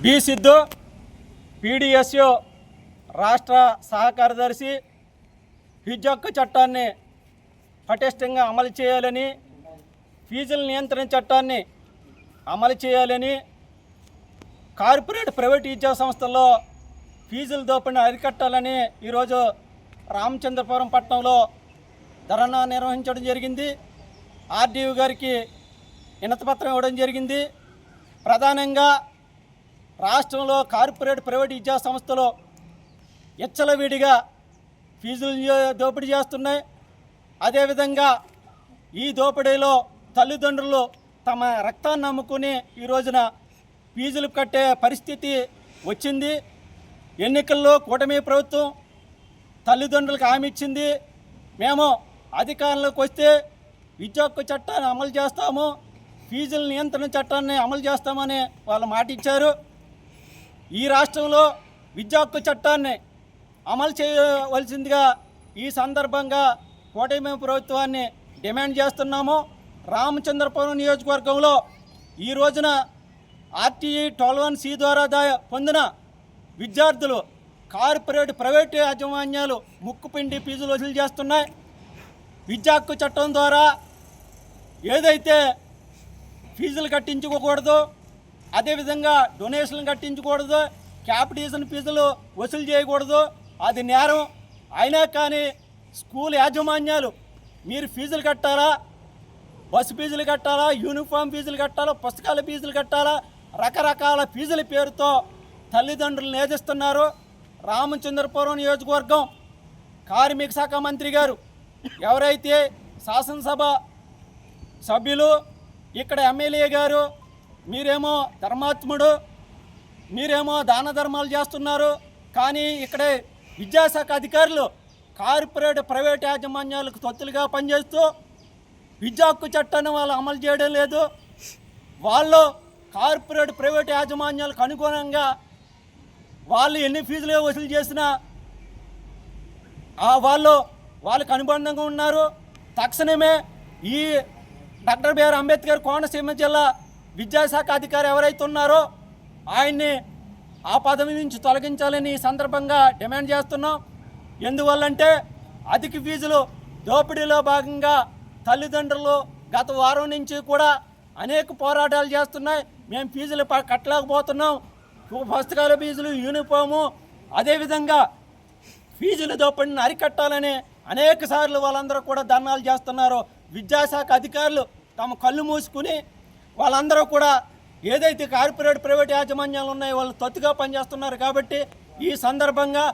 B Siddhu PDSU రాష్ట్ర సహకార్యదర్శి. Fee హక్కు చట్టాన్ని పటిష్టంగా అమలు చేయాలని, ఫీజుల నియంత్రణ చట్టాన్ని అమలు చేయాలని, ప్రైవేట్ విద్యా సంస్థల్లో ఫీజుల దోపిడీని అరికట్టాలని ఈరోజు రామచంద్రపురం పట్టణంలో ధర్నా నిర్వహించడం జరిగింది. ఆర్డీఓ గారికి వినతిపత్రం ఇవ్వడం జరిగింది. ప్రధానంగా రాష్ట్రంలో ప్రైవేట్ విద్యా సంస్థలు విచ్చలవిడిగా ఫీజులు దోపిడీ చేస్తున్నాయి. అదేవిధంగా ఈ దోపిడీలో తల్లిదండ్రులు తమ రక్తాన్ని నమ్ముకుని ఈ రోజున ఫీజులు కట్టే పరిస్థితి వచ్చింది. ఎన్నికల్లో కూటమి ప్రభుత్వం తల్లిదండ్రులకు హామీ ఇచ్చింది, మేము అధికారంలోకి వస్తే విద్యా హక్కు చట్టాన్ని అమలు చేస్తాము, ఫీజుల నియంత్రణ చట్టాన్ని అమలు చేస్తామని వాళ్ళు మాట ఇచ్చారు. ఈ రాష్ట్రంలో విద్యా హక్కు చట్టాన్ని అమలు చేయవలసిందిగా ఈ సందర్భంగా కూటమి ప్రభుత్వాన్ని డిమాండ్ చేస్తున్నాము. రామచంద్రపురం నియోజకవర్గంలో ఈ రోజున ఆర్టీఈ 12(1)(c) ద్వారా పొందిన విద్యార్థులు ప్రైవేటు యాజమాన్యాలు ముక్కుపిండి ఫీజులు వసూలు చేస్తున్నాయి. విద్యా హక్కు చట్టం ద్వారా ఏదైతే ఫీజులు కట్టించుకోకూడదు, అదేవిధంగా డొనేషన్లు కట్టించకూడదు, క్యాపిటేషన్ ఫీజులు వసూలు చేయకూడదు, అది నేరం. అయినా కానీ స్కూల్ యాజమాన్యాలు మీరు ఫీజులు కట్టాలా, బస్సు ఫీజులు కట్టాలా, యూనిఫామ్ ఫీజులు కట్టాలా, పుస్తకాల ఫీజులు కట్టాలా, రకరకాల ఫీజుల పేరుతో తల్లిదండ్రులు నేదిస్తున్నారు. రామచంద్రపురం నియోజకవర్గం కార్మిక శాఖ మంత్రి గారు, ఎవరైతే శాసనసభ సభ్యులు, ఇక్కడ ఎమ్మెల్యే గారు, మీరేమో ధర్మాత్ముడు, మీరేమో దాన ధర్మాలు చేస్తున్నారు. కానీ ఇక్కడ విద్యాశాఖ అధికారులు ప్రైవేట్ యాజమాన్యాలకు తొత్తులుగా పనిచేస్తూ విద్యా హక్కు చట్టాన్ని వాళ్ళు అమలు చేయడం లేదు. వాళ్ళు ప్రైవేట్ యాజమాన్యాలకు అనుగుణంగా వాళ్ళు ఎన్ని ఫీజులు వసూలు చేసినా వాళ్ళకు అనుబంధంగా ఉన్నారు. తక్షణమే ఈ డాక్టర్ బిఆర్ అంబేద్కర్ కోనసీమ జిల్లా విద్యాశాఖ అధికారి ఎవరైతే ఉన్నారో ఆయన్ని ఆ పదవి నుంచి తొలగించాలని ఈ సందర్భంగా డిమాండ్ చేస్తున్నాం. ఎందువల్లంటే అధిక ఫీజులు దోపిడీలో భాగంగా తల్లిదండ్రులు గత వారం నుంచి కూడా అనేక పోరాటాలు చేస్తున్నాయి. మేము ఫీజులు కట్టలేకపోతున్నాం, పుస్తకాల ఫీజులు, యూనిఫాము, అదేవిధంగా ఫీజుల దోపిడీని అరికట్టాలని అనేక సార్లు వాళ్ళందరూ కూడా ధర్నాలు చేస్తున్నారు. విద్యాశాఖ అధికారులు తమ కళ్ళు మూసుకుని వాళ్ళందరూ కూడా ఏదైతే ప్రైవేట్ యాజమాన్యాలు ఉన్నాయో వాళ్ళు తొత్తుగా పనిచేస్తున్నారు. కాబట్టి ఈ సందర్భంగా